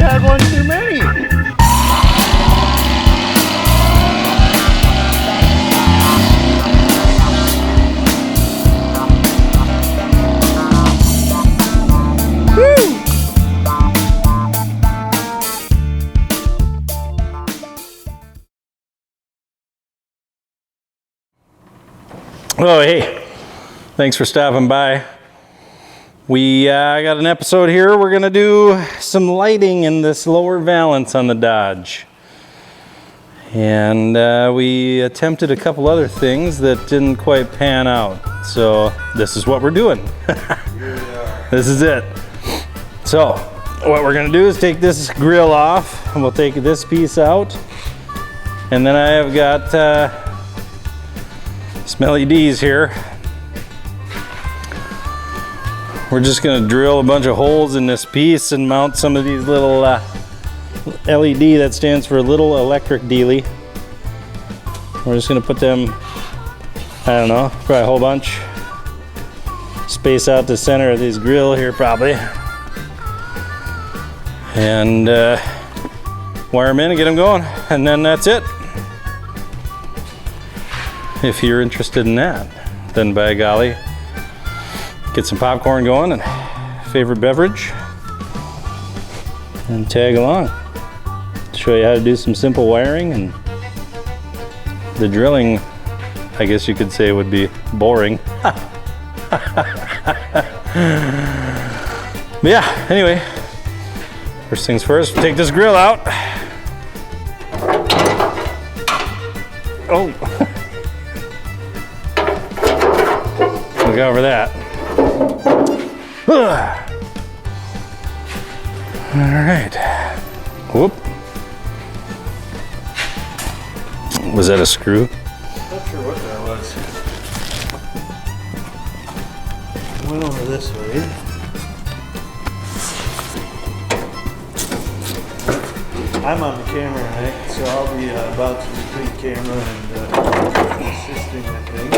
had one too many. Oh, hey, thanks for stopping by. We got an episode here. We're gonna do some lighting in this lower valance on the Dodge. And we attempted a couple other things that didn't quite pan out. So this is what we're doing. This is it. So what we're gonna do is take this grill off, and we'll take this piece out. And then I have got some LEDs here. We're just gonna drill a bunch of holes in this piece and mount some of these little LED that stands for little electric dealy. We're just gonna put them, I don't know, probably a whole bunch. Space out the center of this grill here probably. And wire them in and get them going. And then that's it. If you're interested in that, then by golly, get some popcorn going and favorite beverage and tag along. Show you how to do some simple wiring, and the drilling, I guess you could say, would be boring. But yeah, anyway, first things first, take this grill out. Oh. Look out for that. All right. Whoop. Was that a screw? Not sure what that was. Went over this way. I'm on the camera tonight, so I'll be bouncing between camera and assisting, I think.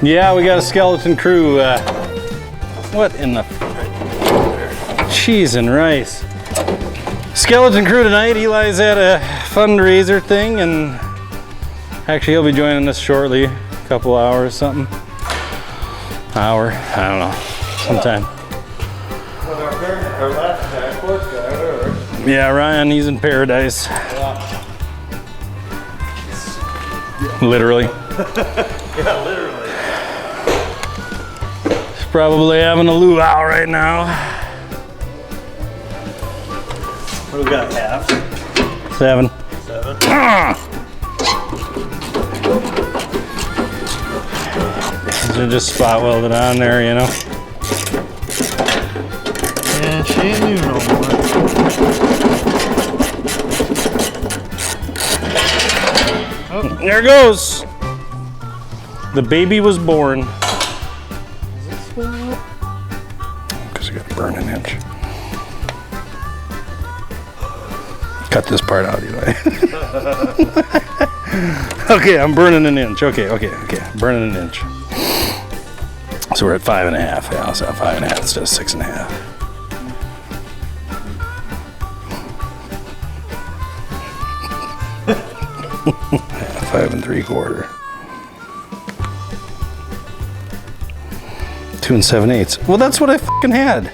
Yeah, we got a skeleton crew. What in the cheese and rice? Skeleton crew tonight. Eli's at a fundraiser thing, and actually he'll be joining us shortly. A couple hours, something. Hour, I don't know, sometime. Well, our last guy, fourth guy, whatever. Yeah, Ryan, he's in paradise. Yeah. Literally. Yeah, literally. He's probably having a luau right now. What do we got, half? 7. 7. They're just spot welded on there, you know. Yeah, she ain't new no more. Oh, there it goes. The baby was born. Because you got to burn an inch. Cut this part out, Eli. Okay, I'm burning an inch. Okay. Burning an inch. So we're at 5.5. Yeah, so 5.5 instead of 6.5. Yeah, 5 3/4. 2 7/8. Well, that's what I fucking had.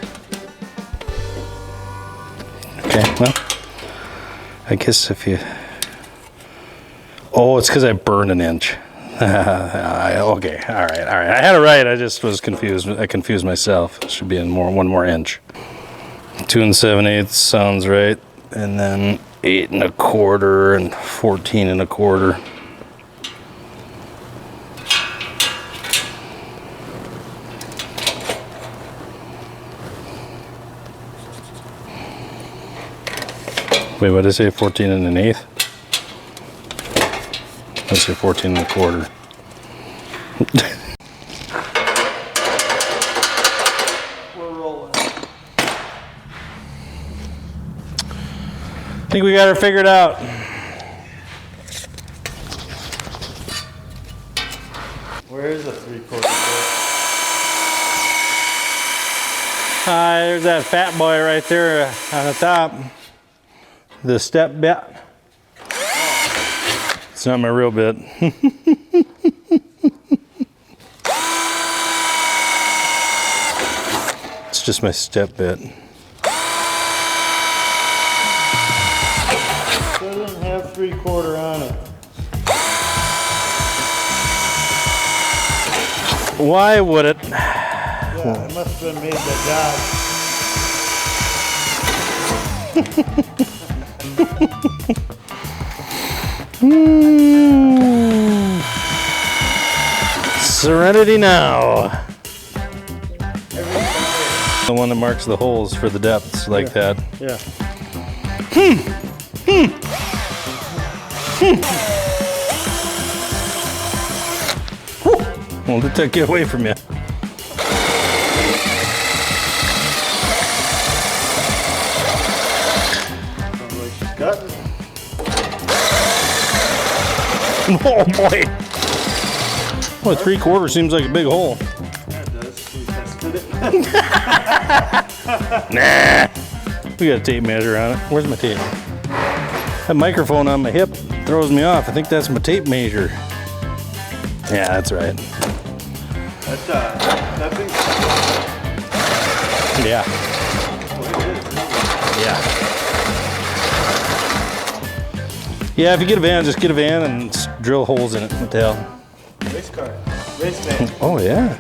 Okay, well, I guess if you... Oh, it's because I burned an inch. Okay, all right. I had it right. I just was confused. I confused myself. It should be in one more inch. 2 7/8 sounds right. And then 8 1/4 and 14 1/4. Wait, what did I say? 14 1/8? Let's say 14 1/4. We're rolling. I think we got her figured out. Where is a 3/4 bit? There's that fat boy right there on the top. The step bit. It's not my real bit. It's just my step bit. Doesn't have 3/4 on it. Why would it? Yeah, it must have made the job. Serenity now. The one that marks the holes for the depths like that. Yeah. Well, let that get away from you. Sounds like she's got it. Oh boy. Well, 3/4 seems like a big hole. Yeah, it does. We tested it. Nah. We got a tape measure on it. Where's my tape? That microphone on my hip throws me off. I think that's my tape measure. Yeah, that's right. That's that big. Yeah. Yeah. Yeah, if you get a van, just get a van and drill holes in it. What the hell? Race car. Race van. Oh, yeah.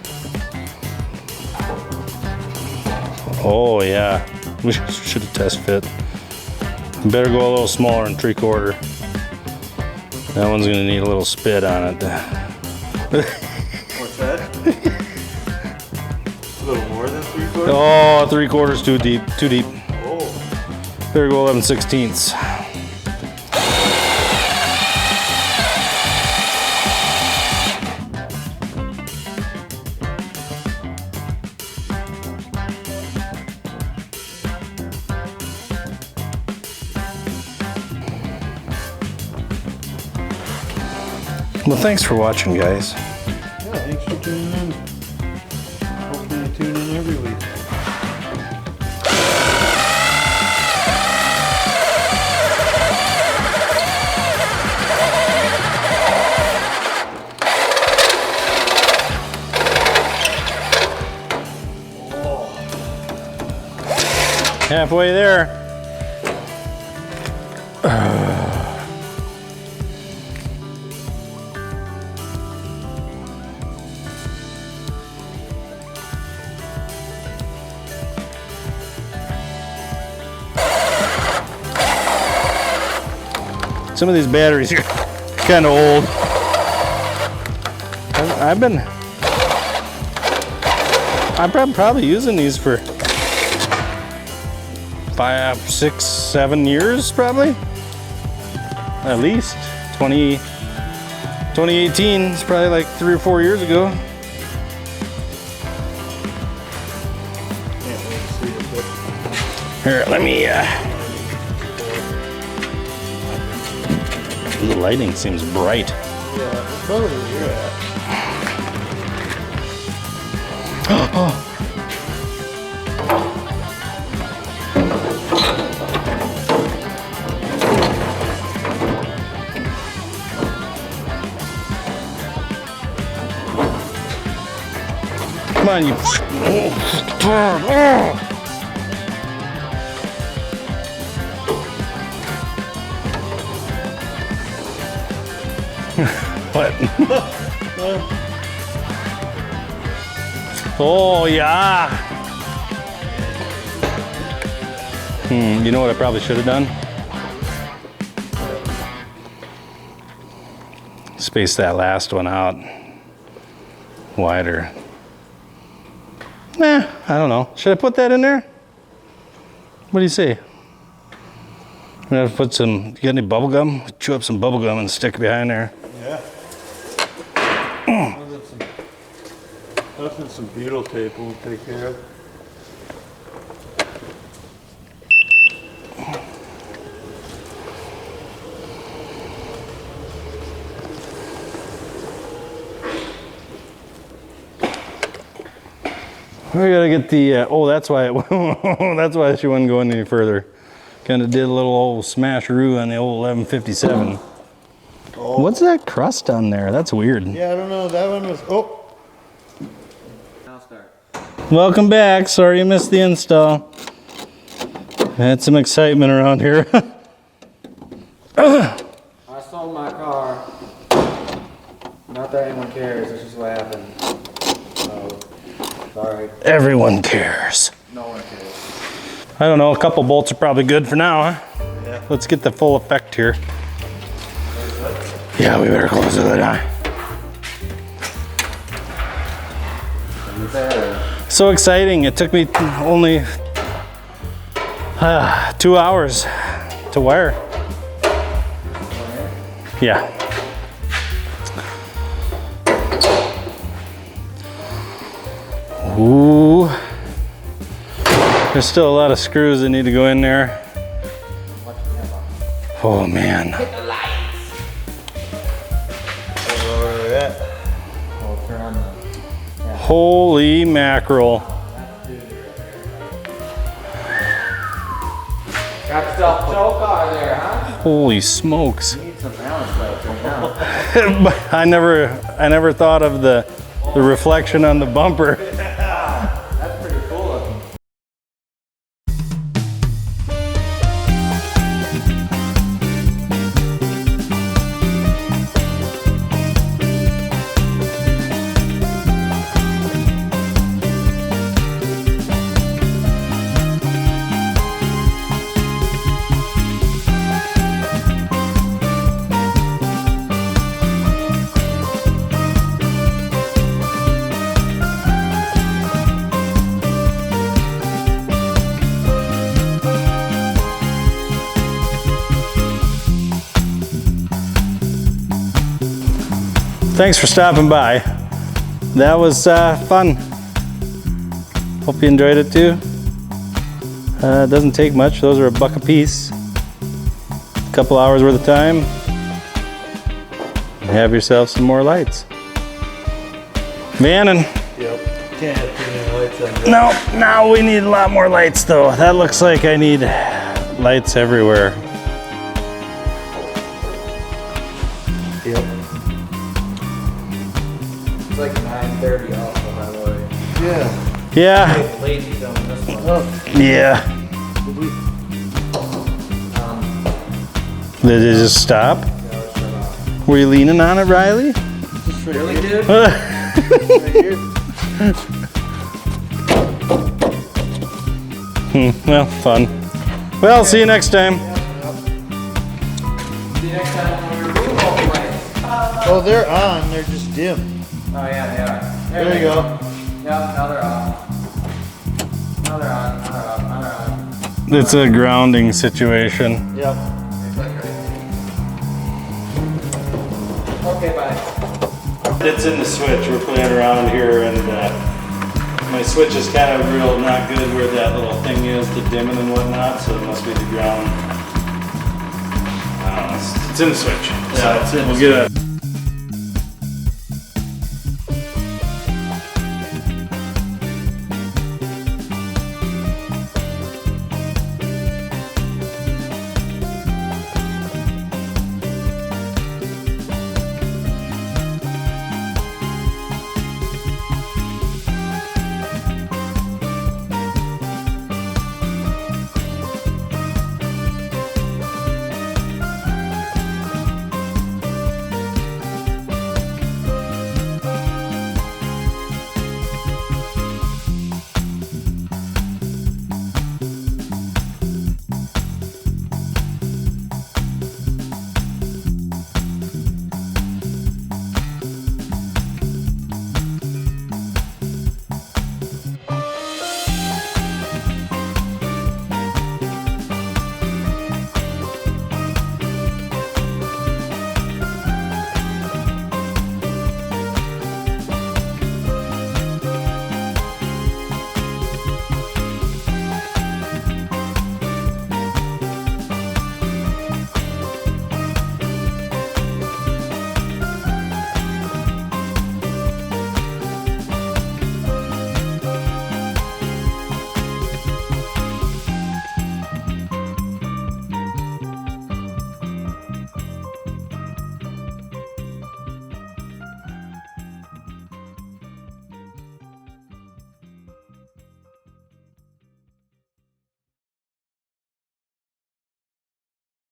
Oh, yeah. We should have test fit. Better go a little smaller than 3/4. That one's gonna need a little spit on it. What's that? A little more than 3/4? Oh, 3/4 too deep, too deep. Oh. Better go 11/16. Well, thanks for watching, guys. Yeah, thanks for tuning in. Hopefully you tune in every week. Halfway there. Some of these batteries are kind of old. I'm probably using these for 5, 6, 7 years, probably. At least 2018 is probably like 3 or 4 years ago. Can't wait to see it, but Here, let me. The lighting seems bright. yeah, it's probably where you're at. Come on, you. What? Oh, yeah. You know what I probably should have done? Space that last one out wider. Nah, I don't know. Should I put that in there? What do you say? I'm gonna put some, you got any bubble gum? Chew up some bubble gum and stick it behind there. Yeah. Nothing, some butyl tape will take care of. We gotta get the, oh, that's why that's why she wasn't going any further. Kind of did a little old smasheroo on the old 1157. Oh. What's that crust on there? That's weird. Yeah, I don't know. That one was, oh. I'll start. Welcome back. Sorry you missed the install. Had some excitement around here. I sold my car. Not that anyone cares, it's just what happened. So, sorry. Everyone cares. No one cares. I don't know, a couple bolts are probably good for now, huh? Yeah. Let's get the full effect here. Yeah, we better close the hood, huh? So exciting. It took me only 2 hours to wire. Yeah. Ooh. There's still a lot of screws that need to go in there. Oh man. Holy mackerel. Got yourself a show car there, huh? Holy smokes. You need some balance belts right now. I never thought of the reflection on the bumper. That's pretty cool looking. Thanks for stopping by. That was fun. Hope you enjoyed it too. It doesn't take much. Those are $1 a piece. A couple hours worth of time. Have yourself some more lights. Vannon. Yep. Can't have too many lights on that. No, now we need a lot more lights though. That looks like I need lights everywhere. Yep. It's like 9:30 off on my way. Yeah. Yeah, Lazy filming this one. Oh, yeah. Did it just stop? Yeah, let's shut off. Were you leaning on it, Riley? just right Really, here. dude? Right here. Well, fun. Well, see you next time. See you next time when we remove all the lights. Oh, they're on. They're just dim. Oh yeah, they are. There you go. Yep, now they're off. Now they're on, now they're off, now they're on. It's a grounding situation. Yep. Okay, bye. It's in the switch. We're playing around here, and my switch is kind of real not good where that little thing is, the dimming and whatnot, so it must be the ground. It's in the switch. Yeah, it's in We'll get a